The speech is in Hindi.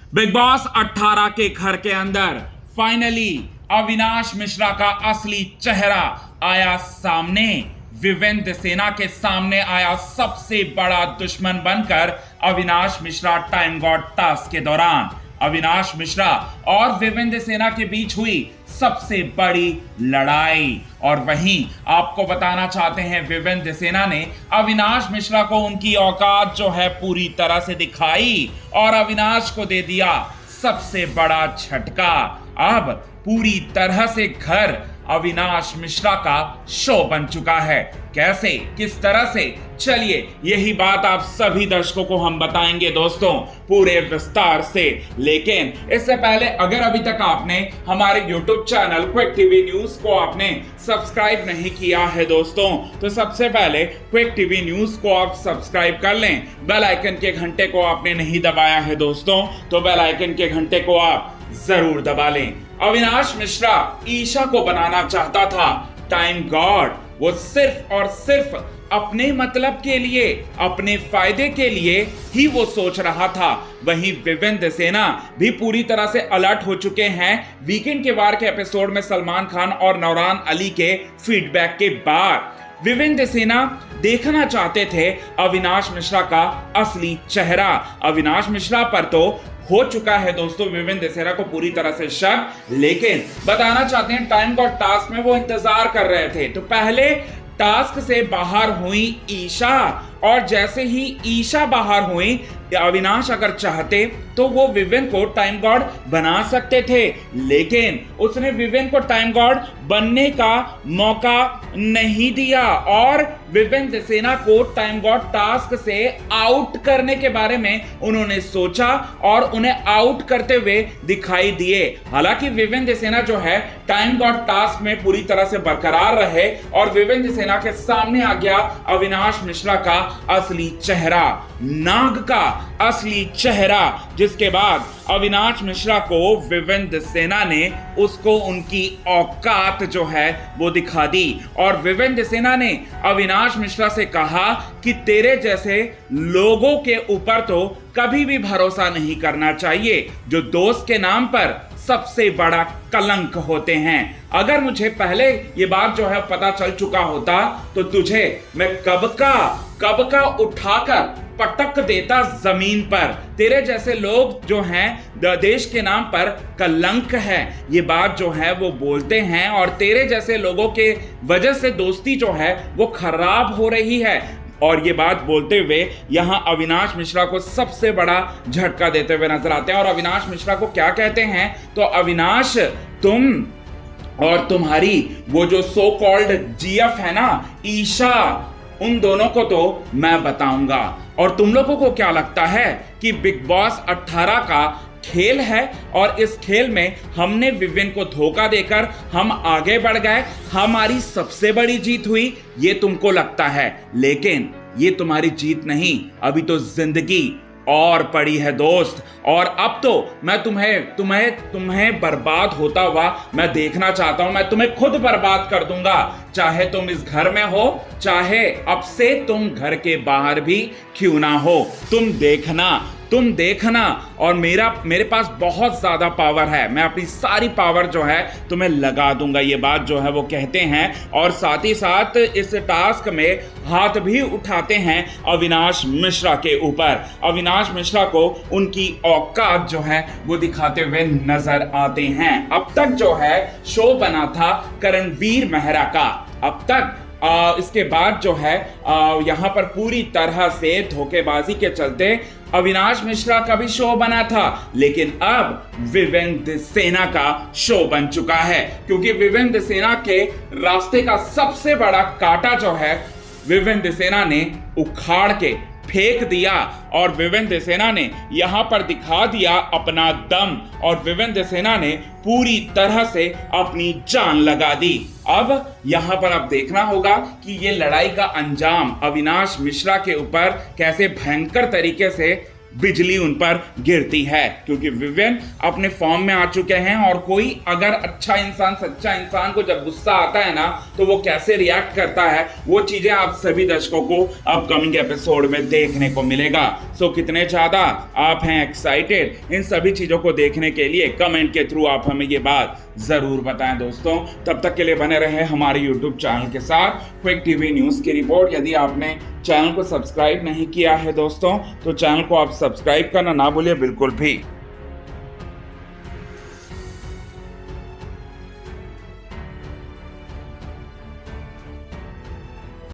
बिग बॉस 18 के घर के अंदर फाइनली अविनाश मिश्रा का असली चेहरा आया सामने। विवेंद्र सेना के सामने आया सबसे बड़ा दुश्मन बनकर Avinash Mishra time God task के दौरान। अविनाश मिश्रा और विवेंद्र सेना के बीच हुई सबसे बड़ी लड़ाई। और वहीं आपको बताना चाहते हैं, विवेंद्र सेना ने अविनाश मिश्रा को उनकी औकात जो है पूरी तरह से दिखाई और अविनाश को दे दिया सबसे बड़ा झटका। अब पूरी तरह से घर अविनाश मिश्रा का शो बन चुका है। कैसे, किस तरह से, चलिए यही बात आप सभी दर्शकों को हम बताएंगे दोस्तों पूरे विस्तार से। लेकिन इससे पहले अगर अभी तक आपने हमारे YouTube channel quick TV news को आपने सब्सक्राइब नहीं किया है दोस्तों, तो सबसे पहले क्विक टीवी न्यूज को आप सब्सक्राइब कर लें। बेल आइकन के घंटे को आपने नहीं दबाया है दोस्तों, तो बेल आइकन के घंटे को आप जरूर दबा लें। अविनाश मिश्रा ईशा को बनाना चाहता था टाइम गॉड। वो सिर्फ और सिर्फ अपने मतलब के लिए, अपने फायदे के लिए ही वो सोच रहा था। वहीं विवेंद्र सेना भी पूरी तरह से अलर्ट हो चुके हैं वीकेंड के वार के एपिसोड में सलमान खान और नौरान अली के फीडबैक के बाद। विवेंद्र सेना देखना चाहते थे अविनाश मिश्रा का असली चेहरा। अविनाश मिश्रा पर तो हो चुका है दोस्तों विवेंद्र सेना को पूरी तरह से शक, लेकिन बताना चाहते हैं टाइम गॉड टास्क में वो इंतजार कर रहे थे। तो पहले टास्क से बाहर हुई ईशा, और जैसे ही ईशा बाहर हुई, अविनाश अगर चाहते तो वो विवेन को टाइम गॉड बना सकते थे, लेकिन उसने विवेन को टाइम गॉड बनने का मौका नहीं दिया और विवेंद्र सेना को टाइम गॉड टास्क से आउट करने के बारे में उन्होंने सोचा और उन्हें आउट करते हुए दिखाई दिए। हालांकि विवेंद्र सेना जो है टाइम गॉड टास्क में पूरी तरह से बरकरार रहे और विवेंद्र सेना के सामने आ गया अविनाश मिश्रा का असली चेहरा, नाग का असली चेहरा, जिसके बाद अविनाश मिश्रा को विवेंद्र सेना ने उसको उनकी औकात जो है वो दिखा दी। और विवेंद्र सेना ने अविनाश मिश्रा से कहा कि तेरे जैसे लोगों के ऊपर तो कभी भी भरोसा नहीं करना चाहिए, जो दोस्त के नाम पर सबसे बड़ा कलंक होते हैं। अगर मुझे पहले ये बात जो है पता चल चुका होता तो तुझे मैं कब का उठाकर पटक देता जमीन पर। तेरे जैसे लोग जो हैं देश के नाम पर कलंक है, ये बात जो है वो बोलते हैं, और तेरे जैसे लोगों के वजह से दोस्ती जो है वो खराब हो रही है। और ये बात बोलते हुए यहां अविनाश मिश्रा को सबसे बड़ा झटका देते हुए नजर आते हैं। और अविनाश मिश्रा को क्या कहते हैं, तो अविनाश तुम और तुम्हारी वो जो सो कॉल्ड जीएफ है ना ईशा, उन दोनों को तो मैं बताऊंगा। और तुम लोगों को क्या लगता है कि बिग बॉस 18 का खेल है और इस खेल में हमने विवेन को धोखा देकर हम आगे बढ़ गए, हमारी सबसे बड़ी जीत हुई, ये तुमको लगता है, लेकिन ये तुम्हारी जीत नहीं, अभी तो जिंदगी और पड़ी है दोस्त। और अब तो मैं तुम्हें बर्बाद होता हुआ मैं देखना चाहता हूं। मैं तुम्हें खुद बर्बाद कर दूंगा, चाहे तुम इस घर में हो, चाहे अब से तुम घर के बाहर भी क्यों ना हो। तुम देखना और मेरे पास बहुत ज्यादा पावर है, मैं अपनी सारी पावर जो है तुम्हें लगा दूंगा, ये बात जो है वो कहते हैं। और साथ ही साथ इस टास्क में हाथ भी उठाते हैं अविनाश मिश्रा के ऊपर। अविनाश मिश्रा को उनकी औकात जो है वो दिखाते हुए नजर आते हैं। अब तक जो है शो बना था करणवीर मेहरा का, अब तक इसके बाद जो है यहां पर पूरी तरह से धोखेबाजी के चलते अविनाश मिश्रा का भी शो बना था, लेकिन अब विवेंद्र सेना का शो बन चुका है, क्योंकि विवेंद्र सेना के रास्ते का सबसे बड़ा कांटा जो है विवेंद्र सेना ने उखाड़ के फेंक दिया और विवेंद्र सेना ने यहां पर दिखा दिया अपना दम और विवेंद्र सेना ने पूरी तरह से अपनी जान लगा दी। अब यहां पर अब देखना होगा कि ये लड़ाई का अंजाम अविनाश मिश्रा के ऊपर कैसे भयंकर तरीके से बिजली उन पर गिरती है, क्योंकि विवियन अपने फॉर्म में आ चुके हैं। और कोई अगर अच्छा इंसान, सच्चा इंसान को जब गुस्सा आता है ना, तो वो कैसे रिएक्ट करता है, वो चीजें आप सभी दर्शकों को अपकमिंग एपिसोड में देखने को मिलेगा। सो कितने ज्यादा आप हैं एक्साइटेड इन सभी चीजों को देखने के लिए, कमेंट के थ्रू आप हमें ये बात जरूर बताएं दोस्तों। तब तक के लिए बने रहे हमारे यूट्यूब चैनल के साथ। क्विक टीवी न्यूज की रिपोर्ट। यदि आपने चैनल को सब्सक्राइब नहीं किया है दोस्तों, तो चैनल को आप सब्सक्राइब करना ना भूलिए बिल्कुल भी।